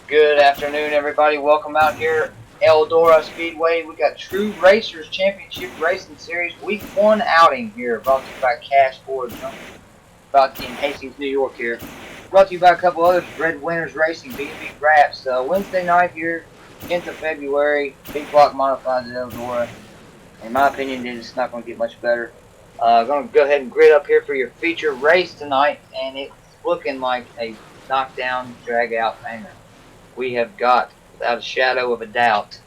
Good afternoon, everybody. Welcome out here, Eldora Speedway. We got True Racers Championship Racing Series Week 1 outing here, brought to you by Cash Ford, brought to you in Hastings, New York here. Brought to you by a couple others, Red Winners Racing, B&B Wraps. Wednesday night here, 10th of February, big block modifieds at Eldora. In my opinion, it's not going to get much better. Going to go ahead and grid up here for your feature race tonight, and it's looking like a knockdown, drag-out banger. We have got, without a shadow of a doubt,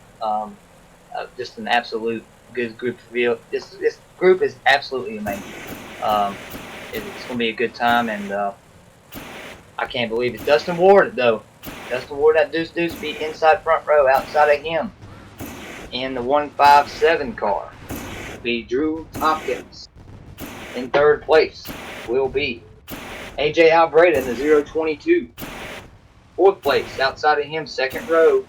just an absolute good group of field. This group is absolutely amazing. Um, it's going to be a good time, and I can't believe it. Dustin Ward, though. Dustin Ward, that Deuce be inside front row. Outside of him, in the 157 car, will be Drew Hopkins. In third place will be AJ Albreda in the 022. Fourth place, outside of him, second row.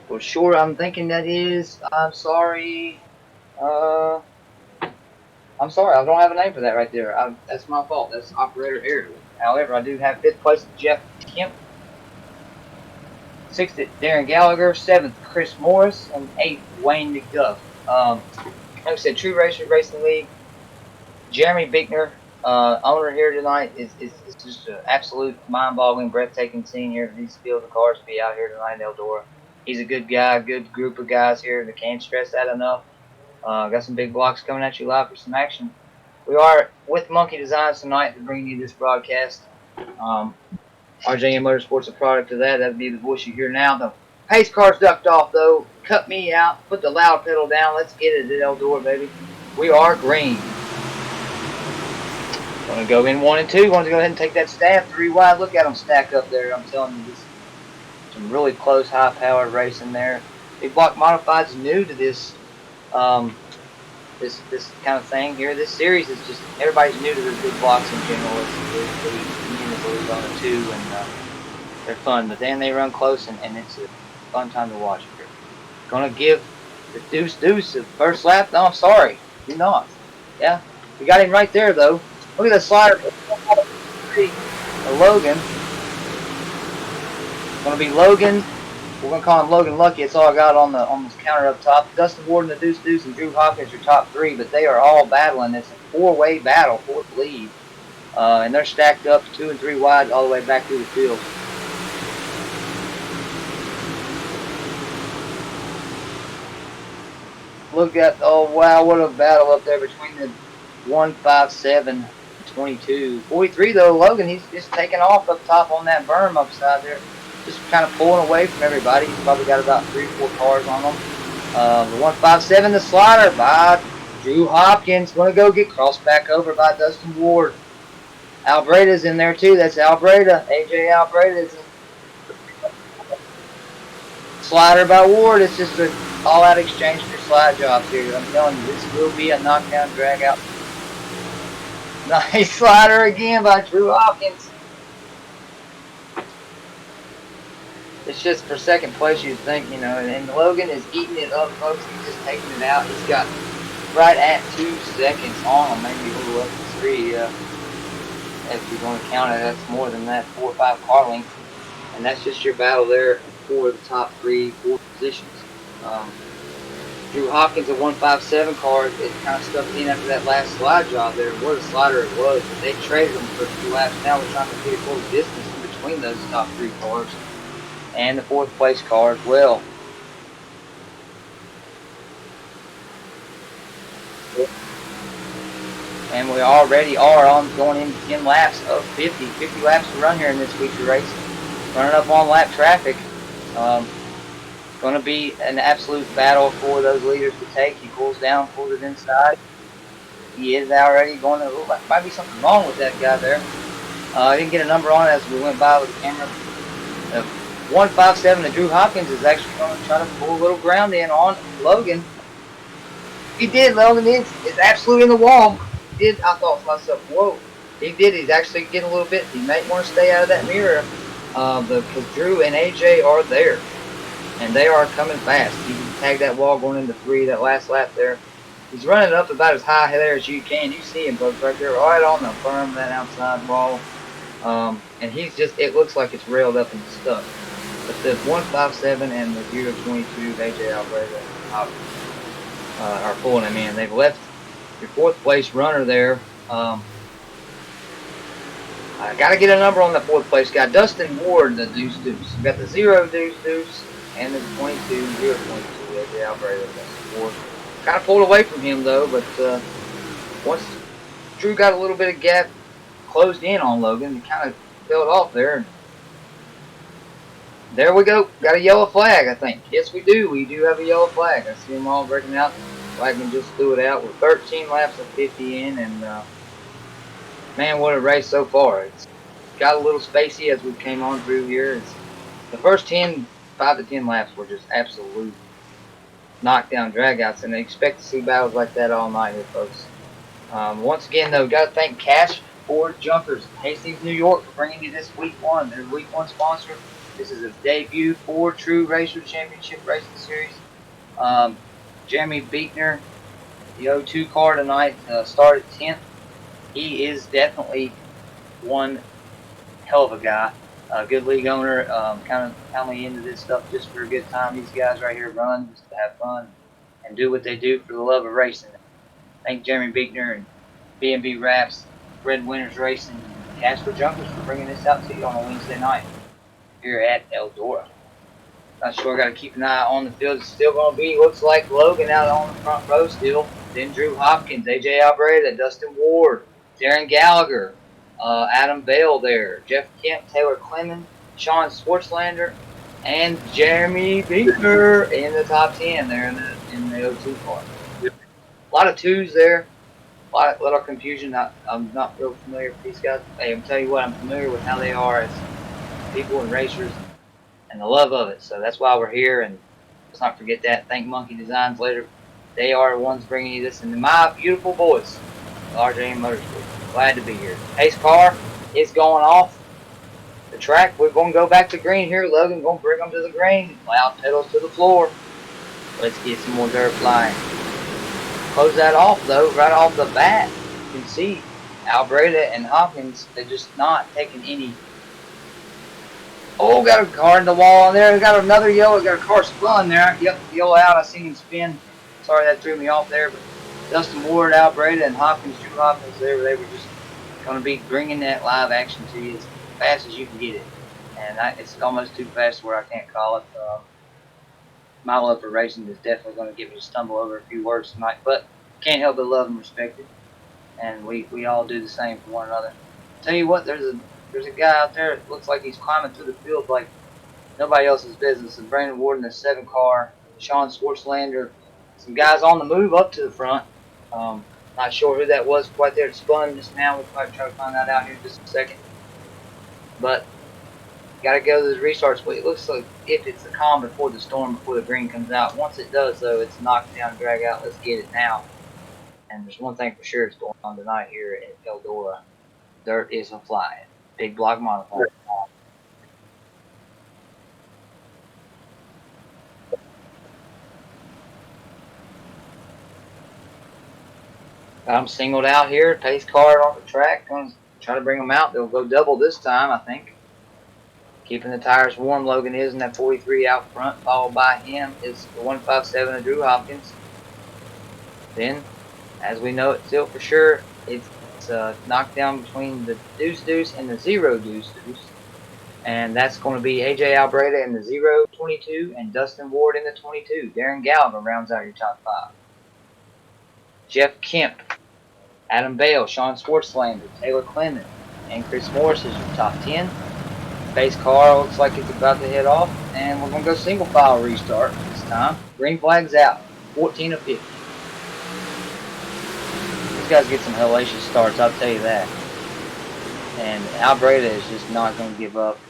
For sure, I'm thinking that is. I'm sorry. I don't have a name for that right there. That's my fault. That's operator error. However, I do have fifth place Jeff Kemp, sixth Darren Gallagher, seventh Chris Morris, and eighth Wayne McDuff. Like I said, True Racers Racing League. Jeremy Bickner, owner here tonight, is just an absolute mind-boggling, breathtaking scene here for these field of cars to be out here tonight in Eldora. He's a good guy, good group of guys here that can't stress that enough. Got some big blocks coming at you live for some action. We are with Monkey Designs tonight to bring you this broadcast. RJM Motorsports, a product of that. That'd be the voice you hear now. The pace car's ducked off, though. Cut me out. Put the loud pedal down. Let's get it at Eldora, baby. We are green. Want to go in 1 and 2. Want to go ahead and take that staff 3 wide. Look at them stack up there. I'm telling you, this some really close, high-powered racing there. Big Block Modified is new to this this kind of thing here. This series is just, everybody's new to the big blocks in general. It's on the 2, and they're fun. But then they run close, and it's a fun time to watch here. Gonna give the Deuce the first lap. No, I'm sorry, do not. Yeah, we got him right there though. Look at the slider. Logan. It's gonna be Logan. We're gonna call him Logan Lucky. It's all I got on this counter up top. Dustin Ward and the Deuce and Drew Hopkins are top 3, but they are all battling. It's a 4-way battle, 4th lead, and they're stacked up 2 and 3 wide all the way back through the field. Look at, oh wow, what a battle up there between the 157, 22, 43 though. Logan, he's just taking off up top on that berm upside there. Just kind of pulling away from everybody. He's probably got about 3 or 4 cars on him. The 157, the slider by Drew Hopkins. Going to go get crossed back over by Dustin Ward. Albreda's in there too. That's Albreda. AJ Albreda is in. Slider by Ward. It's just an all-out exchange for slide jobs here. I'm telling you, this will be a knockdown, drag-out. Nice slider again by Drew Hopkins. It's just for second place, you'd think, you know, and Logan is eating it up, folks. He's just taking it out. He's got right at 2 seconds on him, maybe a little up to 3. If you're going to count it, that's more than that, 4 or 5 car lengths. And that's just your battle there for the top 3, 4 positions. Drew Hopkins, a 157 car, it kind of stuck in after that last slide job there. What a slider it was, but they traded him for a few laps. Now we're trying to get a little distance in between those top 3 cars and the 4th place car as well. And we already are on going in laps of 50 laps to run here in this feature race. Running up on lap traffic. Going to be an absolute battle for those leaders to take. He pulls down, pulls it inside. He is already going to, look like might be something wrong with that guy there. I didn't get a number on it as we went by with the camera. 157 to Drew Hopkins is actually going to try to pull a little ground in on Logan. He did. Logan is absolutely in the wall. He did. I thought to myself, whoa. He did. He's actually getting a little bit. He may want to stay out of that mirror because Drew and AJ are there. And they are coming fast. You can tag that wall going into 3, that last lap there. He's running up about as high there as you can. You see him, folks, right there, right on the berm, that outside wall. And he's just, it looks like it's railed up and stuck. But the 157 and the 022, AJ Albreda are pulling him in. They've left your 4th place runner there. I got to get a number on the 4th place guy. Dustin Ward, the deuce. We got the 0 deuce and the 22, 022, AJ Albreda, Dustin Ward. Kind of pulled away from him though, but once Drew got a little bit of gap, closed in on Logan, he kind of fell off there. There we go. Got a yellow flag, I think. Yes, we do. We do have a yellow flag. I see them all breaking out. Flagman just threw it out. We're 13 laps of 50 in, and man, what a race so far. It's got a little spacey as we came on through here. The first 5 to 10 laps were just absolute knockdown dragouts, and I expect to see battles like that all night here, folks. Once again, though, got to thank Cash Ford Junkers, Hastings, New York, for bringing you this Week 1. Their Week 1 sponsor. This is a debut Ford True Racers Championship Racing Series. Jeremy Beekner, the 02 car tonight, started 10th. He is definitely one hell of a guy. Good league owner, kind of into this stuff just for a good time. These guys right here run just to have fun and do what they do for the love of racing. Thank Jeremy Beekner and B&B Wraps, Red Winners Racing, and Casper Junkers for bringing this out to you on a Wednesday night here at Eldora. Not sure, got to keep an eye on the field. It's still going to be, looks like Logan out on the front row still. Then Drew Hopkins, AJ Albreda, Dustin Ward, Darren Gallagher, Adam Bale there, Jeff Kemp, Taylor Clemens, Sean Swartzlander, and Jeremy Beekner in the top 10 there in the 02 car. A lot of twos there. A lot of confusion. I'm not real familiar with these guys. Hey, I'm telling you what, I'm familiar with how they are as people and racers and the love of it. So that's why we're here, and let's not forget that. Thank Monkey Designs later. They are the ones bringing you this, and my beautiful boys, RJ Motorsports. Glad to be here. Pace car is going off the track. We're going to go back to green here. Logan going to bring them to the green. Loud pedals to the floor. Let's get some more dirt flying. Close that off though, right off the bat. You can see Albreda and Hopkins, they're just not taking any. Oh, got a car in the wall on there. Got another yellow. Got a car spun there. Yep, yellow out. I seen him spin. Sorry, that threw me off there. But Dustin Ward, Albreda, and Hopkins, Drew Hopkins, they were just going to be bringing that live action to you as fast as you can get it. And it's almost too fast where I can't call it. My love for racing is definitely going to get me to stumble over a few words tonight, but can't help but love and respect it. And we all do the same for one another. Tell you what, there's a guy out there that looks like he's climbing through the field like nobody else's business. And Brandon Ward in the 7 car, Sean Swartzlander, some guys on the move up to the front. Not sure who that was quite there that spun just now. We'll probably try to find that out here in just a second. But got to go to the restart split. It looks like if it's the calm before the storm, before the green comes out. Once it does, though, it's knocked down, drag out. Let's get it now. And there's one thing for sure that's going on tonight here at Eldora. Dirt is a flying. Big block modifier. I'm singled out here. Pace car off the track. Going to try to bring them out. They'll go double this time, I think. Keeping the tires warm, Logan is in that 43 out front. Followed by him is the 157 of Drew Hopkins. Then, as we know it still for sure, it's knocked down between the deuce and the 0 deuce. And that's going to be AJ Albreda in the 0-22 and Dustin Ward in the 22. Darren Gallagher rounds out your top 5. Jeff Kemp, Adam Bale, Sean Swartzlander, Taylor Clemens, and Chris Morris is your top 10. Base car looks like it's about to head off, and we're going to go single file restart this time. Green flag's out, 14 of 50. These guys get some hellacious starts, I'll tell you that. And Albreda is just not going to give up.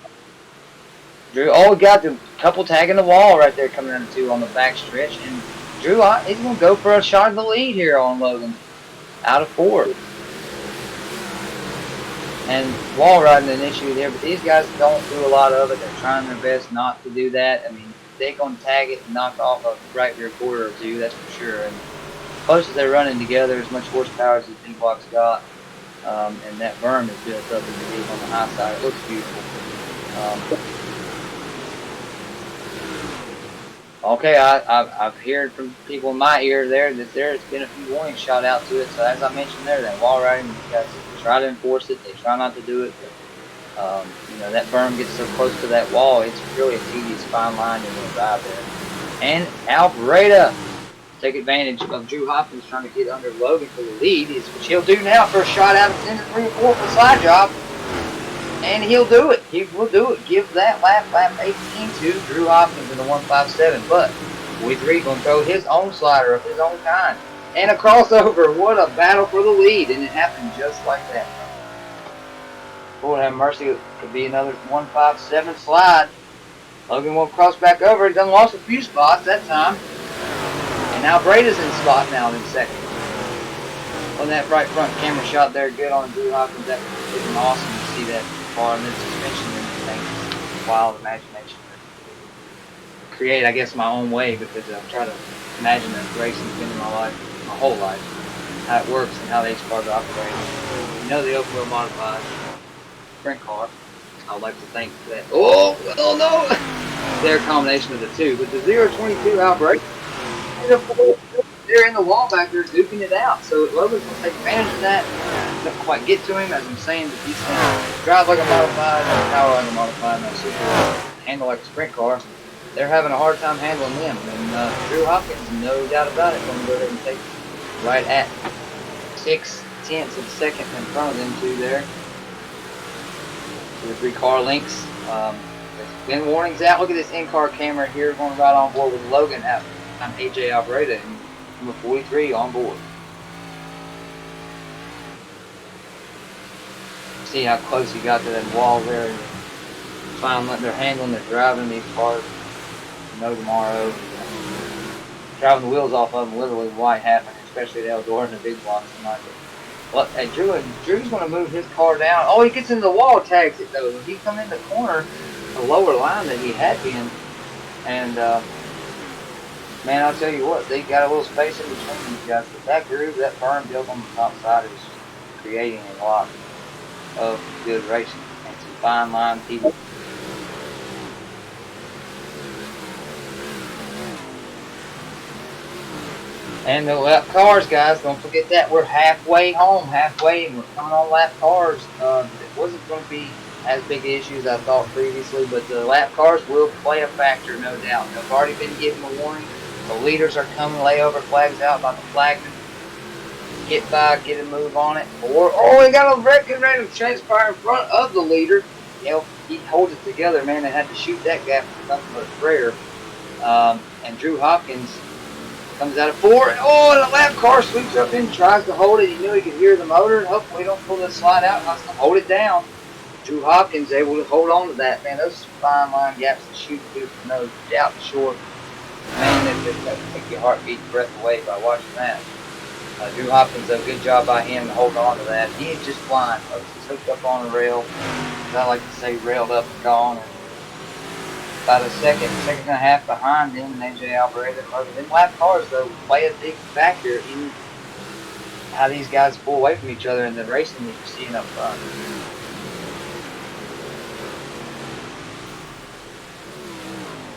Drew, we got the couple tagging the wall right there coming into 2 on the back stretch, and Drew, he's going to go for a shot of the lead here on Logan, out of 4. And wall riding an issue there, but these guys don't do a lot of it. They're trying their best not to do that. I mean, they're going to tag it and knock off a right rear quarter or 2, that's for sure. And close as they're running together, as much horsepower as the D-Block's got, and that berm is built up in the deep on the high side. It looks beautiful. Okay, I've heard from people in my ear there that there's been a few warnings shot out to it. So as I mentioned there, that wall riding, you guys try to enforce it. They try not to do it, but you know, that berm gets so close to that wall, it's really a tedious fine line you're going to drive there. And Albreda take advantage of Drew Hopkins trying to get under Logan for the lead, which he'll do now for a shot out of 10 to 3 or 4 for slide job. And he'll do it. He will do it. Give that lap 18 to Drew Hopkins in the 157. But 43 going to throw his own slider of his own kind. And a crossover. What a battle for the lead. And it happened just like that. Lord have mercy. It could be another 157 slide. Logan will cross back over. He done lost a few spots that time. And now Breda's in spot now in second. On that right front camera shot there, good on Drew Hopkins. That was awesome to see that car and the suspension and everything. Wild imagination. Create, I guess, my own way because I try to imagine that racing's been in my life, my whole life. How it works and how these cars operate. You know the open wheel modified sprint car. I would like to thank that. Oh no! Their combination of the two, but the 022 outbreak. They're in the wall back there duking it out. So Logan's going to take advantage of that. Don't quite get to him, as I'm saying, but he's going to drive like a modified, power like a modified, and super handle like a sprint car. They're having a hard time handling them. And Drew Hopkins, no doubt about it, going to go ahead and take right at 6/10 of a second in front of them two there. So the 3 car links. There's been warnings out. Look at this in-car camera here going right on board with Logan. I'm AJ Albreda and number 43 on board. See how close he got to that wall there. Finally, they're handling, they're driving these cars. No tomorrow. Driving the wheels off of them, literally white happening, especially at Eldora and the big blocks tonight. Well, hey, Drew's going to move his car down. Oh, he gets into the wall, tags it though. He come in the corner, the lower line that he had been, and man, I'll tell you what, they got a little space in between these guys. But that groove, that berm built on the top side is creating a lot of good racing and some fine line people. And the lap cars, guys, don't forget that. We're halfway home, halfway, and we're coming on lap cars. It wasn't going to be as big an issue as I thought previously, but the lap cars will play a factor, no doubt. They've already been given a warning. The leaders are coming, layover flags out by the flagman. Get by, get a move on it. Or, oh, they got a record rate of transpire in front of the leader. You know, he holds it together, man. They had to shoot that gap for nothing but a prayer. And Drew Hopkins comes out of 4. And, oh, and the lap car sweeps up in, tries to hold it. He knew he could hear the motor. And hopefully he don't pull that slide out. Has to hold it down. Drew Hopkins able to hold on to that, man. Those fine line gaps to shoot through, no doubt, short. Man, that take your heartbeat breath away by watching that. Drew Hopkins, a good job by him to hold on to that. He is just flying, folks. He's hooked up on a rail. As I like to say, railed up and gone. And about a second and a half behind him and AJ Albreda. Them lap cars, though, play a big factor in how these guys pull away from each other in the racing that you're seeing up front.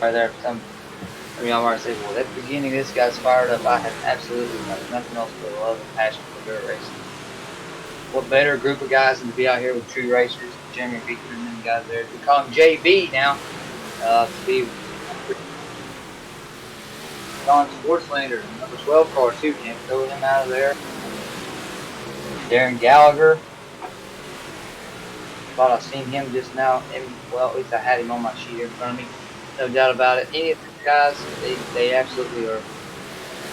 Right there, I mean, I'm already saying, well, at the beginning, this guy's fired up. I have absolutely nothing else but love and passion for dirt racing. What better group of guys than to be out here with true racers, Jeremy Beaker and them guys there. We call him JB now. To be Don Sportslander, number 12 car too. Can't throw him out of there. Darren Gallagher. Thought I seen him just now. Well, at least I had him on my sheet here in front of me. No doubt about it. Any of these guys, they absolutely are.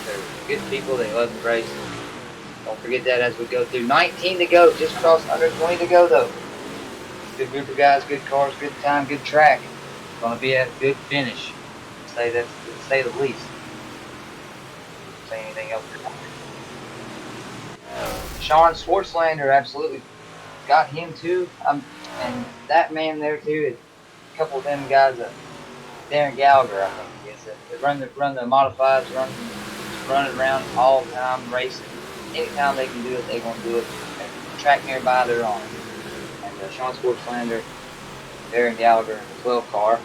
They're good people. They love the race. Don't forget that as we go through. 19 to go. Just crossed under 20 to go, though. Good group of guys, good cars, good time, good track. Going to be a good finish. Say that, to say the least. Say anything else. Sean Swartzlander absolutely got him too. And that man there too. A couple of them guys. Darren Gallagher, I think he is. They run the modifieds, running around all the time, racing. Anytime they can do it, they're going to do it. track nearby they're on. And Sean Sportslander, Darren Gallagher, and the 12 car,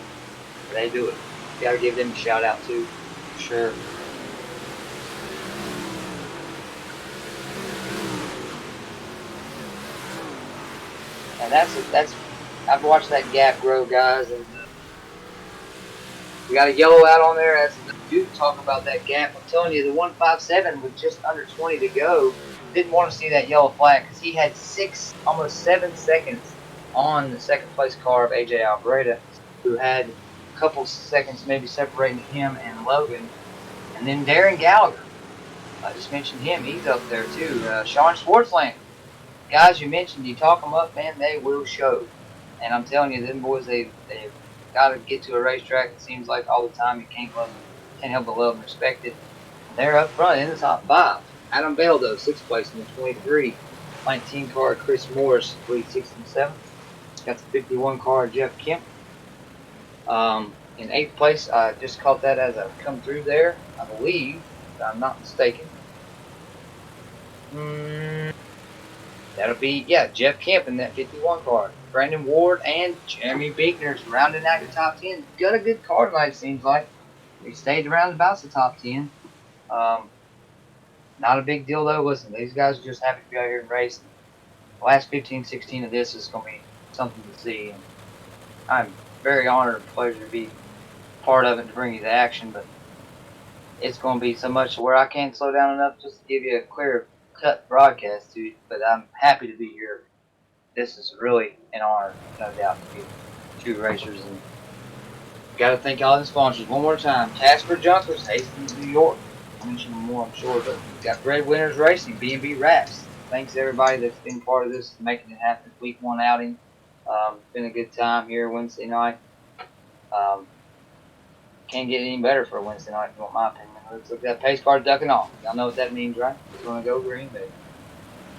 they do it. Got to give them a shout out too, for sure. And that's I've watched that gap grow, guys, and we got a yellow out on there. As the dude talk about that gap, I'm telling you, the 157 with just under 20 to go didn't want to see that yellow flag because he had almost 7 seconds on the second place car of AJ Albreda, who had a couple seconds maybe separating him and Logan, and then Darren Gallagher. I just mentioned him; he's up there too. Sean Schwartzland. Guys, you mentioned, you talk them up, man, they will show. And I'm telling you, them boys, they've got to get to a racetrack. It seems like all the time. You can't help but love and respect it. They're up front in the top 5. Adam Bell, though, 6th place in the 23. 19 car, Chris Morris, 3, 6, and 7. Got the 51 car, Jeff Kemp. In 8th place, I just caught that as I come through there, I believe, if I'm not mistaken. That'll be, Jeff Kemp in that 51 car. Brandon Ward and Jeremy Beekner's rounding out your top 10. Got a good car tonight, it seems like. They stayed around about the top 10. Not a big deal, though. Listen, these guys are just happy to be out here and racing. The last 15, 16 of this is going to be something to see. And I'm very honored and pleasure to be part of it, to bring you the action. But it's going to be so much where I can't slow down enough just to give you a clear cut broadcast to you. But I'm happy to be here. This is really an honor, no doubt, to be 2 racers. And got to thank all the sponsors one more time. Casper Junkers, Hastings, New York. I'll mention them more, I'm sure. But got Red Winners Racing, B&B Wraps. Thanks to everybody that's been part of this, making it happen. Week 1 outing. It's been a good time here Wednesday night. Can't get any better for a Wednesday night, if you want my opinion. Looks like that pace car ducking off. Y'all know what that means, right? It's going to go green, baby.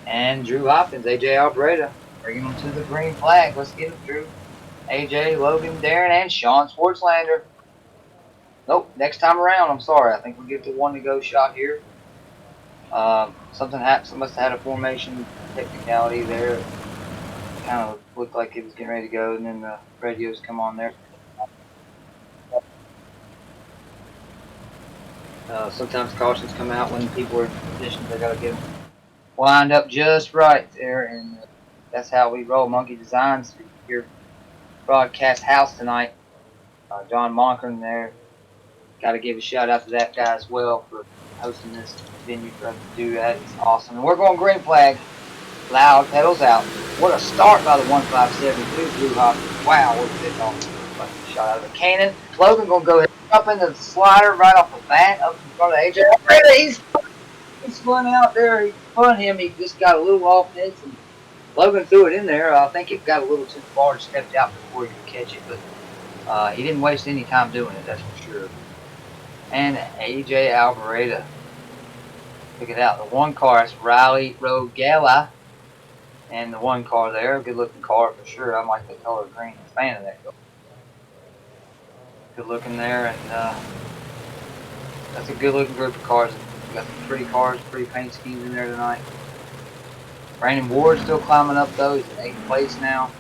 And Drew Hopkins, AJ Albreda, bringing them to the green flag. Let's get them, Drew. AJ, Logan, Darren, and Sean Sportslander. Nope, next time around, I'm sorry. I think we'll get the 1 to go shot here. Something must have had a formation technicality there. Kind of looked like it was getting ready to go, and then the radios come on there. Sometimes cautions come out when people are in positions. They got to get them lined up just right there, and that's how we roll. Monkey Designs here, broadcast house tonight. John Monkern there. Got to give a shout out to that guy as well for hosting this venue for us to do that. It's awesome. And we're going green flag. Loud, pedals out. What a start by the 157 Blue Hop. Wow, what a bit off. Shot out of the cannon. Logan going to go ahead up into the slider right off the bat up in front of AJ. He's spun out there. He spun him. He just got a little off this. And Logan threw it in there. I think it got a little too far and stepped out before he could catch it. But he didn't waste any time doing it, that's for sure. And AJ Albreda. Look it out. The 1 car is Riley Rogala. And the 1 car there, good looking car for sure. I like the color green. I'm a fan of that color. Good looking there, and that's a good looking group of cars. We got some pretty cars, pretty paint schemes in there tonight. Brandon Ward still climbing up though. He's in 8th place now.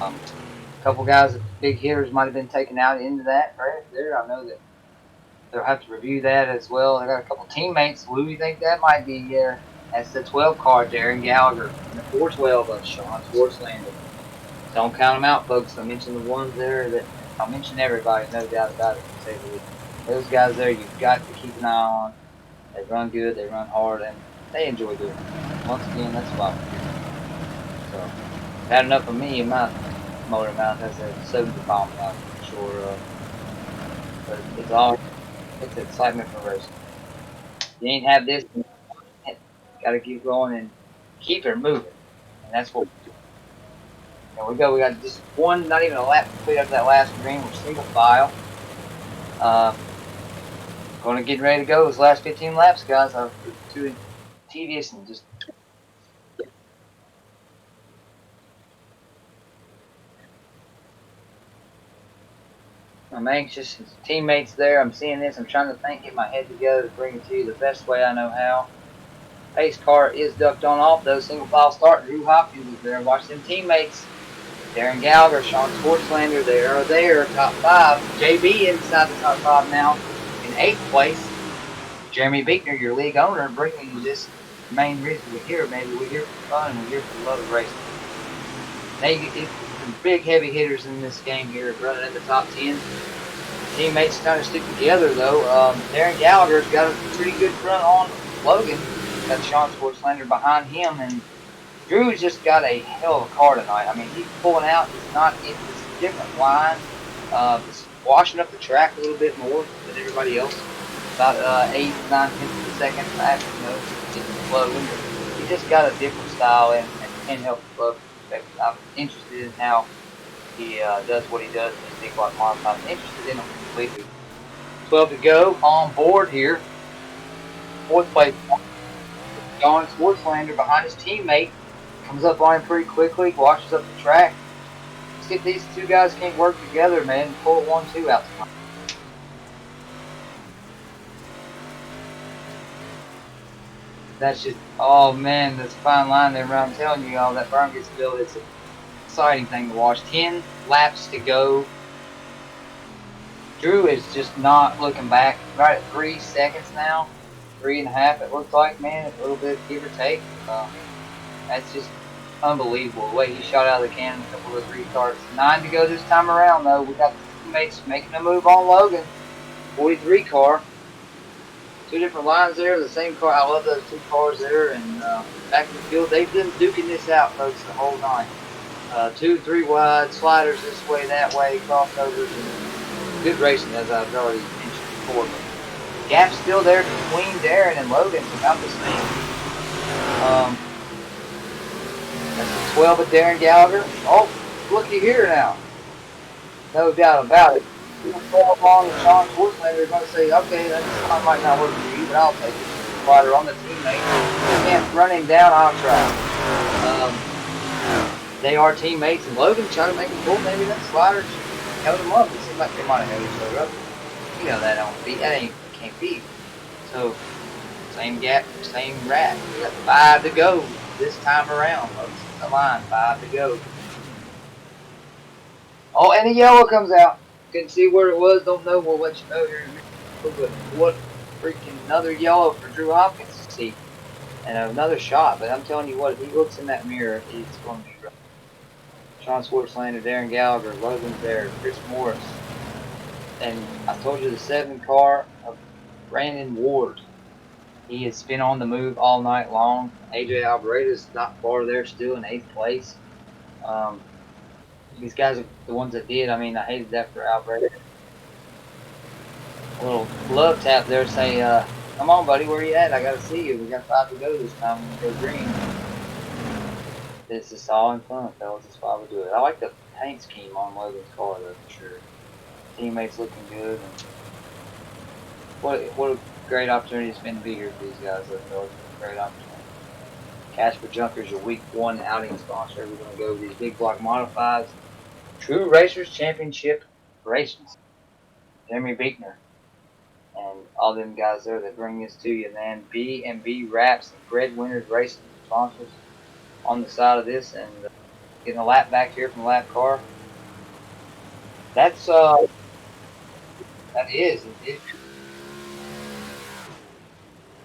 A couple guys, big hitters, might have been taken out into that right there. I know that they'll have to review that as well. They got a couple teammates. Who do you think that might be there? That's the 12 car, Darren Gallagher. And the 412 of Sean Schwartzlander. Don't count them out, folks. I mentioned the ones there that I'll mention everybody, no doubt about it. Those guys there, you've got to keep an eye on. They run good, they run hard, and they enjoy doing it. Once again, that's why we're here. So, had enough of me and my motor mouth has a soda bomb out for sure. But it's excitement for racing. You ain't have this, got to keep going and keep it moving. And that's what we do. There we go. We got just 1, not even a lap complete after that last green. We're single file. Going to get ready to go. Those last 15 laps, guys. Are too tedious and just. I'm anxious. His teammates there. I'm seeing this. I'm trying to get my head together to bring it to you the best way I know how. Pace car is ducked on off, though. Single file start. Drew Hopkins is there. Watch them teammates. Darren Gallagher, Sean Schwartzlander, they are there. Top 5. JB inside the top 5 now. In 8th place, Jeremy Beekner, your league owner, bringing you this main reason we're here. Maybe we're here for fun and we're here for the love of racing. Some big heavy hitters in this game here running in the top 10. Teammates kind of stick together, though. Darren Gallagher's got a pretty good front on Logan. Got Sean Schwartzlander behind him, and Drew's just got a hell of a car tonight. I mean, he's pulling out. He's not in this different line. Just washing up the track a little bit more than everybody else. About 8, 9 tenths of a second faster, getting Logan. But he just got a different style and can help Logan. I'm interested in how he does what he does in these big block models. I'm interested in him completely. 12 to go on board here. 4th place, Sean Schwartzlander behind his teammate. Comes up on him pretty quickly, washes up the track. Let's see if these two guys can't work together, man. Pull 1-2 out tonight. That's just, oh man, that's a fine line there. I'm telling you all, that berm gets built. It's an exciting thing to watch. 10 laps to go. Drew is just not looking back. Right at 3 seconds now. 3.5 it looks like, man. A little bit give or take. That's just unbelievable. The way he shot out of the cannon a couple of those restarts. 9 to go this time around, though. We got the teammates making a move on Logan. 43 car. 2 different lines there, the same car. I love those 2 cars there. And back in the field, they've been duking this out, folks, the whole night. 2, 3 wide, sliders this way, that way, crossovers, and good racing, as I've already mentioned before. But the gap's still there between Darren and Logan. It's about the same. That's the 12 of Darren Gallagher. Oh, looky here now. No doubt about it. You'll fall along with Sean Schwartzlander. They're going to say, okay, that might not work for you, but I'll take it. Rider on the teammate. You can't run him down, I'll try. They are teammates, and Logan trying to make him pull. Maybe that slider held him up. It seemed like they might have held each other up. You know that don't be. That can't be. So, same gap, same rat. We got 5 to go this time around, folks. The line, 5 to go. Oh, and the yellow comes out. Couldn't see where it was. Don't know. We'll let you know here in a minute. But what freaking another yellow for Drew Hopkins to see. And another shot. But I'm telling you what, if he looks in that mirror, he's going to be rough. Sean Schwartzlander, Darren Gallagher, Logan's there, Chris Morris. And I told you the 7 car of Brandon Ward. He has been on the move all night long. AJ Alvareda's not far there, still in 8th place. These guys are the ones that did. I mean, I hated that for Alvareda. A little love tap there saying, come on, buddy, where you at? I got to see you. We got 5 to go this time. We'll go green. This is all in fun, fellas. That's why we do it. I like the paint scheme on Logan's car, though, for sure. Teammates looking good. And what a great opportunity it's been to be here for these guys. That's a great opportunity. Casper Junkers, your week 1 outing sponsor. We're going to go over these big block modifieds. True Racers Championship races. Jeremy Beekner and all them guys there that bring this to you, man. B&B Wraps and Breadwinners Racing sponsors on the side of this, and getting a lap back here from the lap car. That's that is.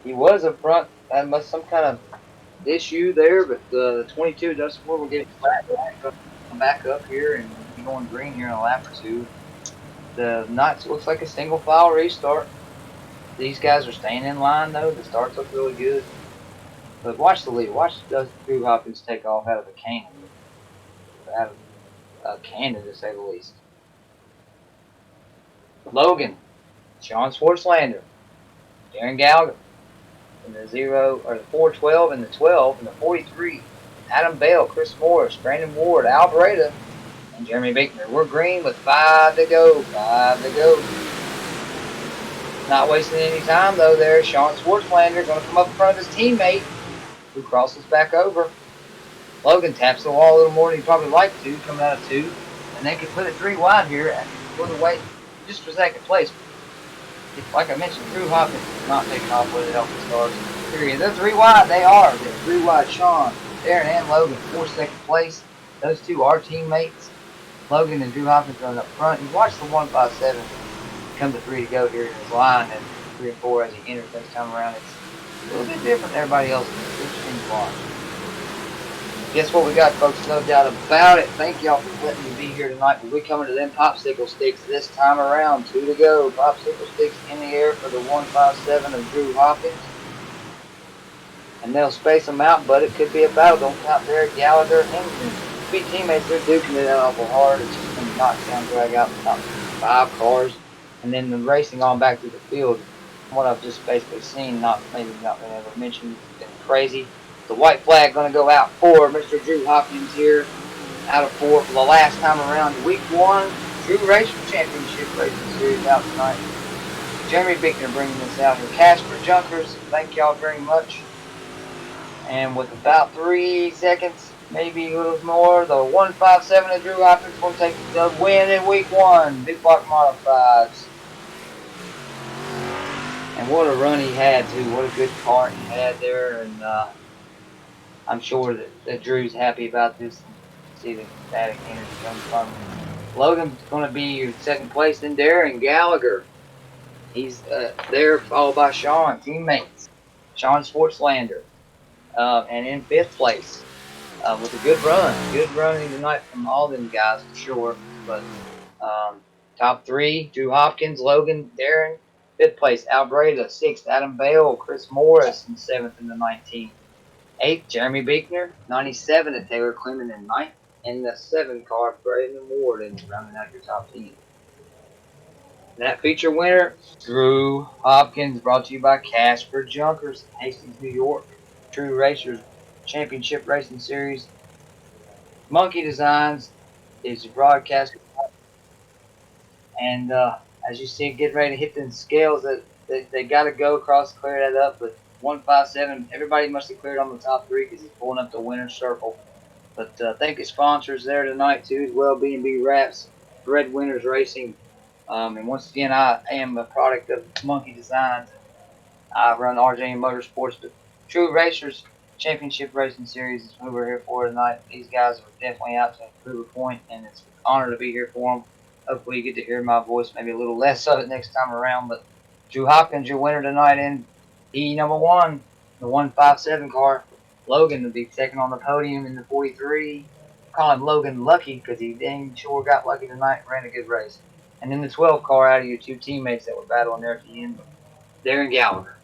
He was up front. That must some kind of issue there, but the 22 does where we're getting back up here and going green here in a lap or 2. The Knots looks like a single file restart. These guys are staying in line though. The starts look really good. But watch the lead. Watch Drew Hopkins take off out of a cannon. Out of a cannon, to say the least. Logan, Sean Schwartzlander, Darren Gallagher, in the 0 or the 412 and the 12 and the 43. Adam Bell, Chris Morris, Brandon Ward, Alvareda, and Jeremy Beekner. We're green with 5 to go. 5 to go. Not wasting any time though there. Sean Schwartzlander going to come up in front of his teammate who crosses back over. Logan taps the wall a little more than he probably like to, coming out of 2. And they could put it 3 wide here and go away just for second place. Like I mentioned, Drew Hopkins is not taking off with it off the stars. victory. And they're 3 wide. They are. They're 3 wide. Sean, Darren, and Logan for second place. Those two are teammates. Logan and Drew Hopkins running up front. You watch the 157 come to 3 to go here in his line, and 3 and 4 as he enters this time around. It's a little bit different than everybody else. It's interesting to watch. Guess what we got, folks? No doubt about it. Thank y'all for letting me be here tonight. But we coming to them popsicle sticks this time around. 2 to go. Popsicle sticks in the air for the 157 of Drew Hopkins. And they'll space them out, but it could be a battle. Don't count Derek Gallagher. Henderson. Be teammates. They're duking it out awful hard. It's just going to knock down, drag out the top 5 cars. And then the racing on back to the field. What I've just basically seen, maybe not been able to mention, it's been crazy. The white flag going to go out for Mr. Drew Hopkins here, out of 4 for the last time around. Week 1, Drew Racer Championship Racing Series out tonight. Jeremy Bickner bringing this out here. Casper Junkers, thank y'all very much. And with about 3 seconds, maybe a little more, the 157 of Drew Hopkins will take the win in Week 1. Big Block Modifieds. And what a run he had, too. What a good car he had there. And I'm sure that Drew's happy about this. See the static energy comes from him. Logan's going to be second place, then Darren Gallagher. He's there, followed by Sean, teammates. Sean Sportslander. And in 5th place with a good run. Good running tonight from all them guys for sure. But top 3, Drew Hopkins, Logan, Darren. 5th place, Albreda. 6th, Adam Bale, Chris Morris in 7th and the 19th. 8th, Jeremy Bickner. 97 at Taylor Clement in 9th. And the 7 car, Braden Ward, and rounding out your top 10. That feature winner, Drew Hopkins, brought to you by Casper Junkers, Hastings, New York. True Racers Championship Racing Series. Monkey Designs is broadcast. And as you see, getting ready to hit the scales, that they got to go across, clear that up. But 157, everybody must have cleared on the top 3 because he's pulling up the winner's circle. But thank you sponsors there tonight too, as well. B&B Wraps, Breadwinners Racing. And once again, I am a product of Monkey Designs. I run RJ Motorsports, but True Racers Championship Racing Series is what we're here for tonight. These guys are definitely out to prove a point, and it's an honor to be here for them. Hopefully you get to hear my voice, maybe a little less of it next time around. But Drew Hopkins, your winner tonight in E number 1, the 157 car. Logan will be second on the podium in the 43. Call him Logan Lucky because he dang sure got lucky tonight and ran a good race. And then the 12 car out of your 2 teammates that were battling there at the end, Darren Gallagher.